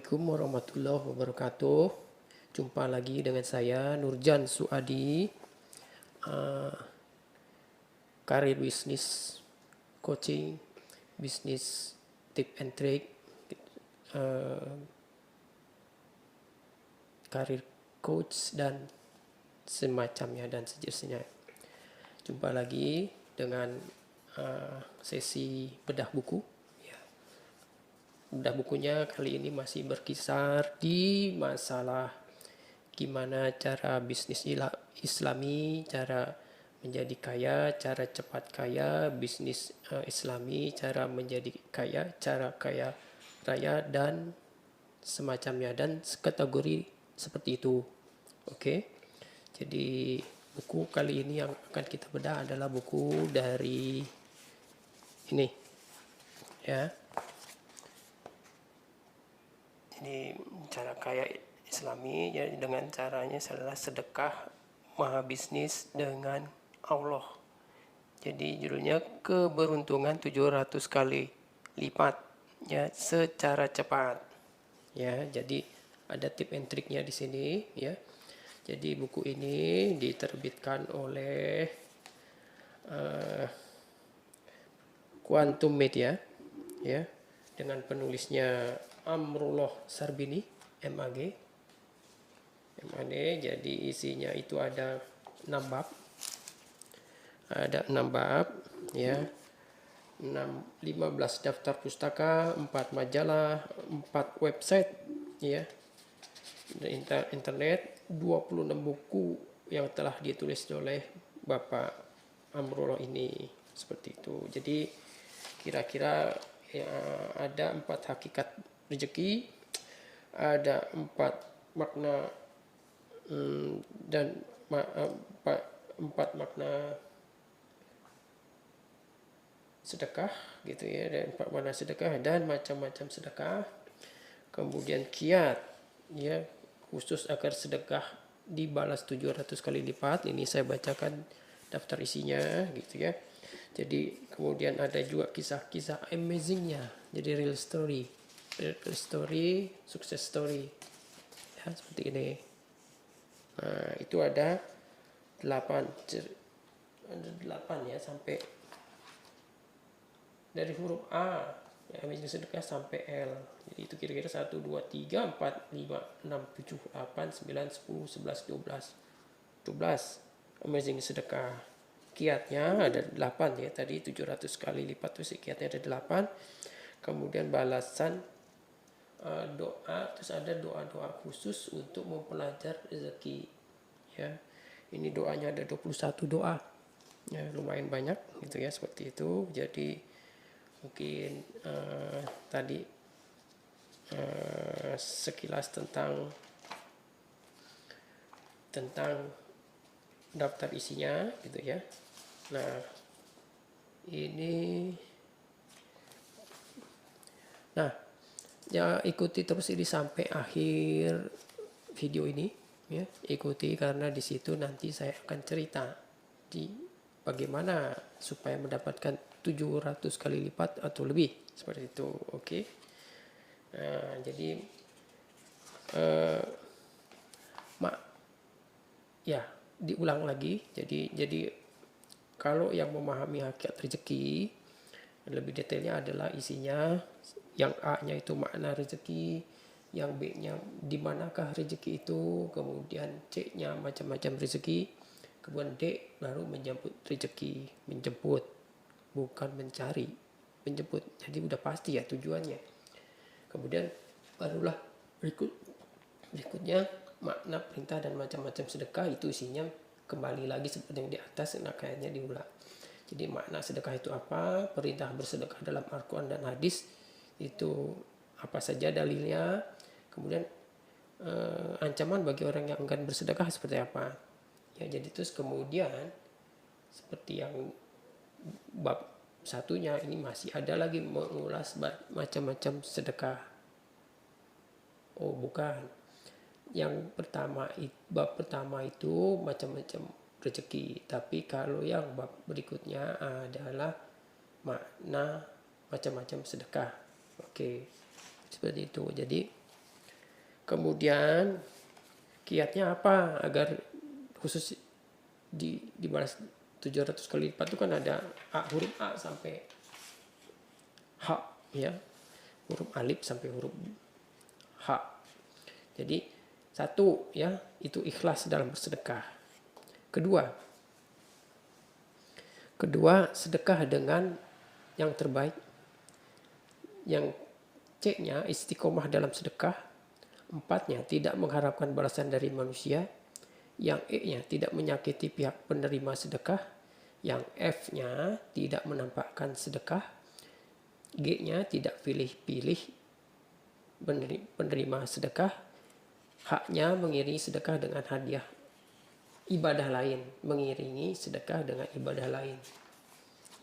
Assalamualaikum warahmatullahi wabarakatuh. Jumpa lagi dengan saya Nurjan Suadi, karir bisnis coaching, bisnis tip and trick, karir coach dan semacamnya dan sejenisnya. Jumpa lagi dengan sesi bedah buku. Bedah bukunya kali ini masih berkisar di masalah gimana cara bisnis islami, cara menjadi kaya, cara cepat kaya, bisnis islami, cara menjadi kaya, cara kaya raya, dan semacamnya, dan kategori seperti itu. Oke, jadi buku kali ini yang akan kita bedah adalah buku dari ini, ya. Ini cara kaya islami, ya, dengan caranya adalah sedekah maha bisnis dengan Allah. Jadi judulnya keberuntungan 700 kali lipat, ya, secara cepat. Ya, jadi ada tip and triknya di sini, ya. Jadi buku ini diterbitkan oleh Quantum Media, ya, dengan penulisnya Amrullah Sarbini, MAG. Jadi isinya itu ada 6 bab. Ada 6 bab, ya. 15 daftar pustaka, 4 majalah, 4 website, ya, internet, 26 buku yang telah ditulis oleh Bapak Amrullah ini, seperti itu. Jadi kira-kira ya, ada 4 hakikat rezeki, ada 4 makna dan 4 makna sedekah, gitu ya, dan 4 makna sedekah dan macam-macam sedekah. Kemudian kiat, ya, khusus agar sedekah dibalas 700 kali lipat. Ini saya bacakan daftar isinya, gitu ya. Jadi kemudian ada juga kisah-kisah amazingnya, jadi real story, success story, ya, seperti ini. Nah, itu ada 8 ya, sampai dari huruf A, ya, amazing sedekah sampai L. Jadi itu kira-kira 1, 2, 3, 4, 5, 6, 7, 8, 9, 10, 11, 12 amazing sedekah. Kiatnya ada 8, ya, tadi 700 kali lipat itu kiatnya ada 8. Kemudian balasan doa, terus ada doa-doa khusus untuk mempelajari rezeki, ya. Ini doanya ada 21 doa, ya, lumayan banyak, gitu ya, seperti itu. Jadi mungkin tadi sekilas tentang daftar isinya, gitu ya. Nah, ini, nah, ya, ikuti terus ini sampai akhir video ini, ya. Ikuti karena di situ nanti saya akan cerita di bagaimana supaya mendapatkan 700 kali lipat atau lebih, seperti itu. Oke. Nah, jadi ya, diulang lagi. Jadi kalau yang memahami hakikat rezeki, lebih detailnya adalah isinya. Yang A-nya itu makna rezeki, yang B-nya di manakah rezeki itu, kemudian C-nya macam-macam rezeki, kemudian D baru menjemput rezeki, menjemput, bukan mencari, menjemput. Jadi udah pasti ya tujuannya. Kemudian barulah berikutnya makna perintah dan macam-macam sedekah, itu isinya kembali lagi seperti yang di atas. Nah, kayaknya diulang. Jadi makna sedekah itu apa, perintah bersedekah dalam Al-Quran dan hadis itu apa saja dalilnya, kemudian ancaman bagi orang yang enggan bersedekah seperti apa, ya. Jadi terus kemudian seperti yang bab satunya ini masih ada lagi mengulas macam-macam sedekah. Oh, bukan, yang pertama, bab pertama itu macam-macam rezeki, tapi kalau yang bab berikutnya adalah makna macam-macam sedekah. Oke, seperti itu. Jadi Kemudian kiatnya apa agar khusus dibalas 700 kali lipat itu kan ada huruf A sampai H ya, huruf alif sampai huruf H. Jadi satu ya, itu ikhlas dalam bersedekah. Kedua, sedekah dengan yang terbaik. Yang C-nya istiqomah dalam sedekah. 4-nya tidak mengharapkan balasan dari manusia. Yang E-nya tidak menyakiti pihak penerima sedekah. Yang F-nya tidak menampakkan sedekah. G-nya tidak pilih-pilih penerima sedekah. H-nya mengiringi sedekah dengan hadiah ibadah lain, mengiringi sedekah dengan ibadah lain.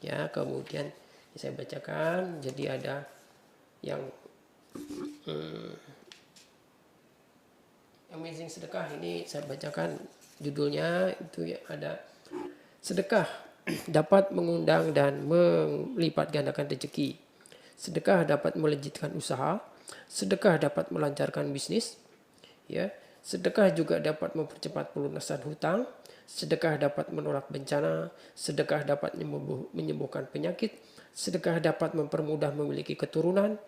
Ya, kemudian saya bacakan. Jadi ada yang amazing sedekah, ini saya bacakan judulnya itu ya, ada sedekah dapat mengundang dan melipat gandakan rezeki. Sedekah dapat melejitkan usaha. Sedekah dapat melancarkan bisnis. Ya, sedekah juga dapat mempercepat pelunasan hutang. Sedekah dapat menolak bencana. Sedekah dapat menyembuhkan penyakit. Sedekah dapat mempermudah memiliki keturunan.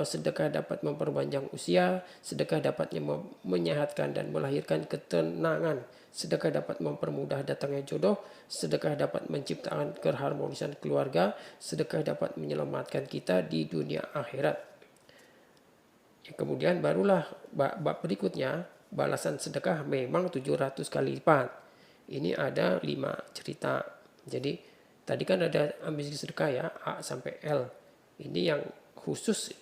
Sedekah dapat memperpanjang usia. Sedekah dapat menyehatkan dan melahirkan ketenangan. Sedekah dapat mempermudah datangnya jodoh. Sedekah dapat menciptakan keharmonisan keluarga. Sedekah dapat menyelamatkan kita di dunia akhirat. Kemudian barulah bab berikutnya, balasan sedekah memang 700 kali lipat. Ini ada 5 cerita. Jadi tadi kan ada ambisi sedekah ya, A sampai L. Ini yang khusus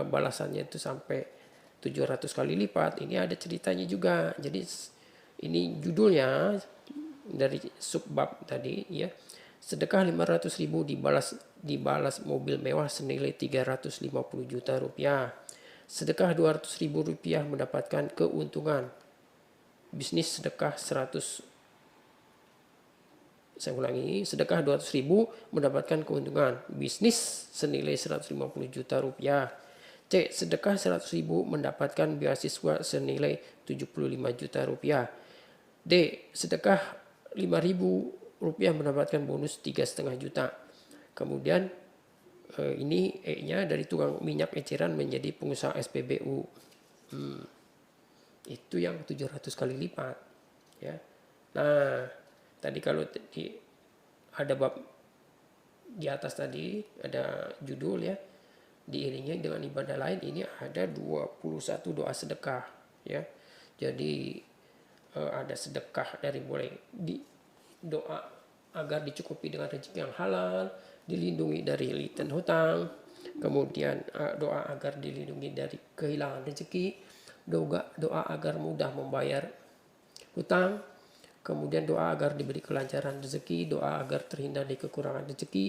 balasannya itu sampai 700 kali lipat. Ini ada ceritanya juga. Jadi ini judulnya dari subbab tadi ya. Sedekah 500.000 dibalas mobil mewah senilai 350 juta rupiah. Sedekah 200.000 rupiah mendapatkan keuntungan. Bisnis sedekah 100. Saya ulangi, sedekah 200.000 mendapatkan keuntungan. Bisnis senilai 150 juta rupiah. C. Sedekah 100.000 mendapatkan beasiswa senilai 75 juta rupiah. D. Sedekah 5.000 rupiah mendapatkan bonus 3,5 juta. Kemudian ini E-nya dari tukang minyak eceran menjadi pengusaha SPBU. Itu yang 700 kali lipat. Ya. Nah, tadi kalau ada bab di atas tadi, ada judul ya, diiringi dengan ibadah lain, ini ada 21 doa sedekah. Ya. Jadi ada sedekah dari mulai doa agar dicukupi dengan rezeki yang halal, dilindungi dari litan hutang, kemudian doa agar dilindungi dari kehilangan rezeki, doa agar mudah membayar hutang, kemudian doa agar diberi kelancaran rezeki, doa agar terhindar dari kekurangan rezeki,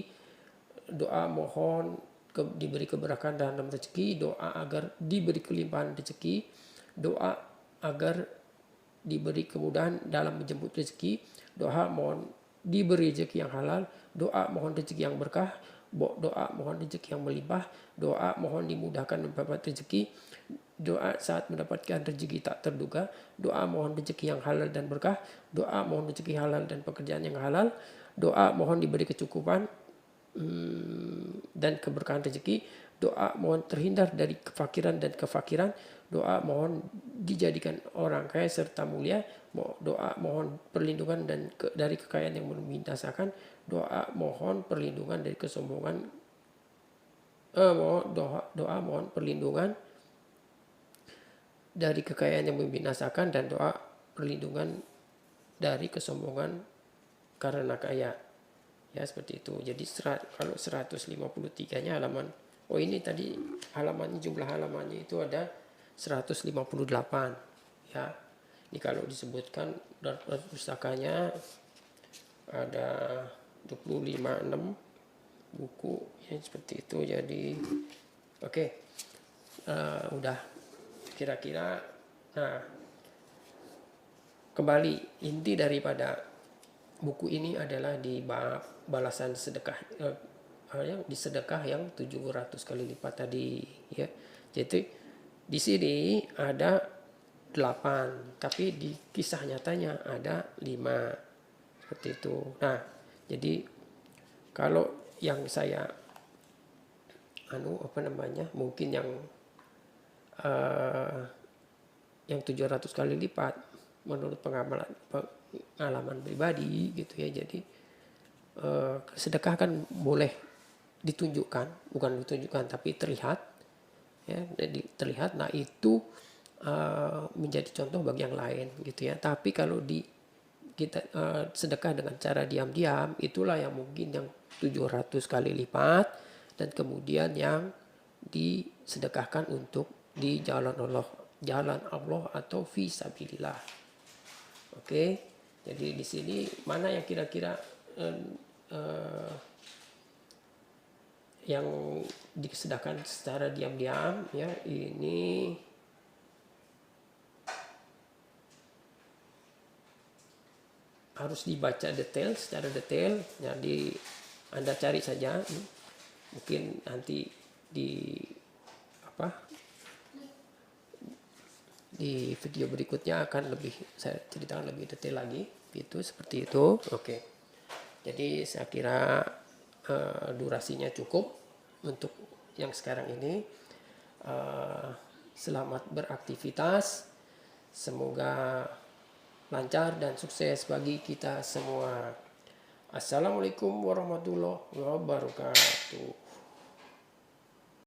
doa mohon diberi keberkahan dalam rezeki, doa agar diberi kelimpahan rezeki, doa agar diberi kemudahan dalam menjemput rezeki, doa mohon diberi rezeki yang halal, doa mohon rezeki yang berkah, doa mohon rezeki yang melimpah, doa mohon dimudahkan mendapat rezeki, doa saat mendapatkan rezeki tak terduga, doa mohon rezeki yang halal dan berkah, doa mohon rezeki halal dan pekerjaan yang halal, doa mohon diberi kecukupan dan keberkahan rezeki, doa mohon terhindar dari kefakiran dan kefakiran, doa mohon dijadikan orang kaya serta mulia, doa mohon perlindungan dari kekayaan yang membinasakan, doa mohon perlindungan dari kesombongan, doa mohon perlindungan dari kekayaan yang membinasakan, dan doa perlindungan dari kesombongan karena kaya. Ya, seperti itu. Jadi kalau 153-nya halaman, ini tadi halamannya, jumlah halamannya itu ada 158 ya. Ini kalau disebutkan dalam pustakanya ada 25-6 buku ya, seperti itu. Jadi oke. Udah kira-kira. Nah, kembali inti daripada buku ini adalah di bab balasan sedekah, di sedekah yang 700 kali lipat tadi ya. Jadi Di sini ada 8, tapi di kisah nyatanya ada 5. Seperti itu. Nah, jadi kalau yang saya mungkin eh, yang 700 kali lipat menurut pengalaman pribadi gitu ya. Jadi sedekah kan boleh ditunjukkan, bukan ditunjukkan tapi terlihat ya, jadi terlihat. Nah itu menjadi contoh bagi yang lain gitu ya. Tapi kalau kita sedekah dengan cara diam-diam, itulah yang mungkin yang 700 kali lipat, dan kemudian yang disedekahkan untuk di jalan Allah atau fi sabilillah. Oke, jadi di sini mana yang kira-kira yang disedekahkan secara diam-diam ya, ini harus dibaca secara detail. Jadi Anda cari saja, mungkin nanti di video berikutnya akan saya ceritakan lebih detail lagi gitu, seperti itu. Oke, jadi saya kira durasinya cukup untuk yang sekarang ini. Selamat beraktivitas, semoga lancar dan sukses bagi kita semua. Assalamualaikum warahmatullahi wabarakatuh.